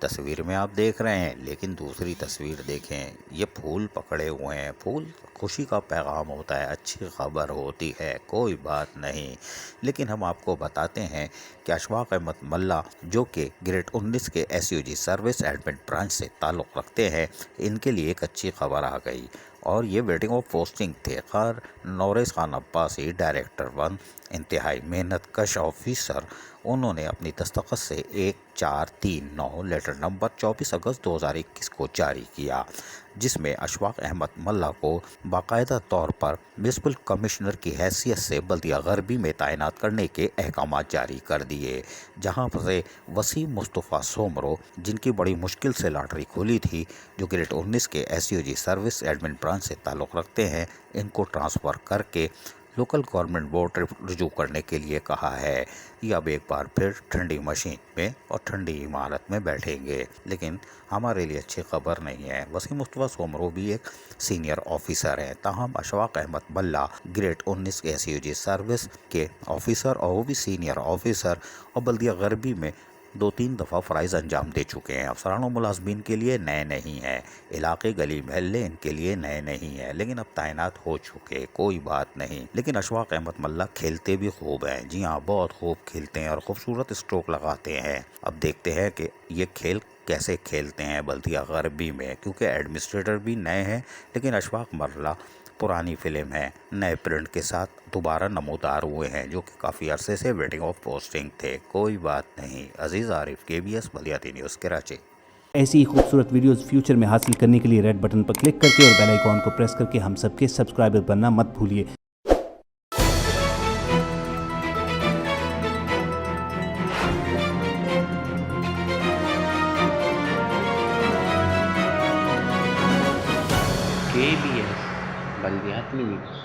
تصویر میں آپ دیکھ رہے ہیں، لیکن دوسری تصویر دیکھیں، یہ پھول پکڑے ہوئے ہیں۔ پھول خوشی کا پیغام ہوتا ہے، اچھی خبر ہوتی ہے، کوئی بات نہیں۔ لیکن ہم آپ کو بتاتے ہیں کہ اشفاق احمد ملا جو کہ گریڈ 19 کے SUG سروس ایڈمن برانچ سے تعلق رکھتے ہیں، ان کے لیے ایک اچھی خبر آ گئی اور یہ ویٹنگ آف پوسٹنگ تھے۔ خیر نورث خان عباسی ڈائریکٹر 1 انتہائی محنت کش آفیسر، انہوں نے اپنی دستخط سے 1439 لیٹر نمبر 24 اگست 2021 کو جاری کیا، جس میں اشفاق احمد ملا کو باقاعدہ طور پر میونسپل کمشنر کی حیثیت سے بلدیہ غربی میں تعینات کرنے کے احکامات جاری کر دیے، جہاں سے وسیم مصطفیٰ سومرو، جن کی بڑی مشکل سے لاٹری کھولی تھی، جو گریڈ 19 کے SUG سروس ایڈمن برانچ سے تعلق رکھتے ہیں، ان کو ٹرانسفر کر کے لوکل گورنمنٹ بورڈ رجوع کرنے کے لیے کہا ہے۔ یہ اب ایک بار پھر ٹھنڈی مشین میں اور ٹھنڈی عمارت میں بیٹھیں گے، لیکن ہمارے لیے اچھی خبر نہیں ہے۔ وسیم مصطفیٰ سومرو بھی ایک سینئر آفیسر ہیں، تاہم اشفاق احمد ملا گریڈ 19 کے SUG سروس کے آفیسر، اور وہ بھی سینئر آفیسر، اور بلدیہ غربی میں 2-3 دفعہ فرائض انجام دے چکے ہیں۔ افسران و ملازمین کے لیے نئے نہیں ہیں، علاقے گلی محلے ان کے لیے نئے نہیں ہیں، لیکن اب تعینات ہو چکے، کوئی بات نہیں۔ لیکن اشفاق احمد ملا کھیلتے بھی خوب ہیں، جی ہاں بہت خوب کھیلتے ہیں اور خوبصورت اسٹروک لگاتے ہیں۔ اب دیکھتے ہیں کہ یہ کھیل کیسے کھیلتے ہیں بلدیہ غربی میں، کیونکہ ایڈمنسٹریٹر بھی نئے ہیں، لیکن اشفاق ملا پرانی فلم ہے، نئے پرنٹ کے ساتھ دوبارہ نمودار ہوئے ہیں، جو کہ کافی عرصے سے ویٹنگ آف پوسٹنگ تھے، کوئی بات نہیں۔ عزیز عارف، KBS بلیاتی نیوز کراچی۔ ایسی ہی خوبصورت ویڈیوز فیوچر میں حاصل کرنے کے لیے ریڈ بٹن پر کلک کر کے اور بیل آئیکن کو پریس کر کے ہم سب کے سبسکرائبر بننا مت بھولیے۔ KBS بلدیاتی نیوز۔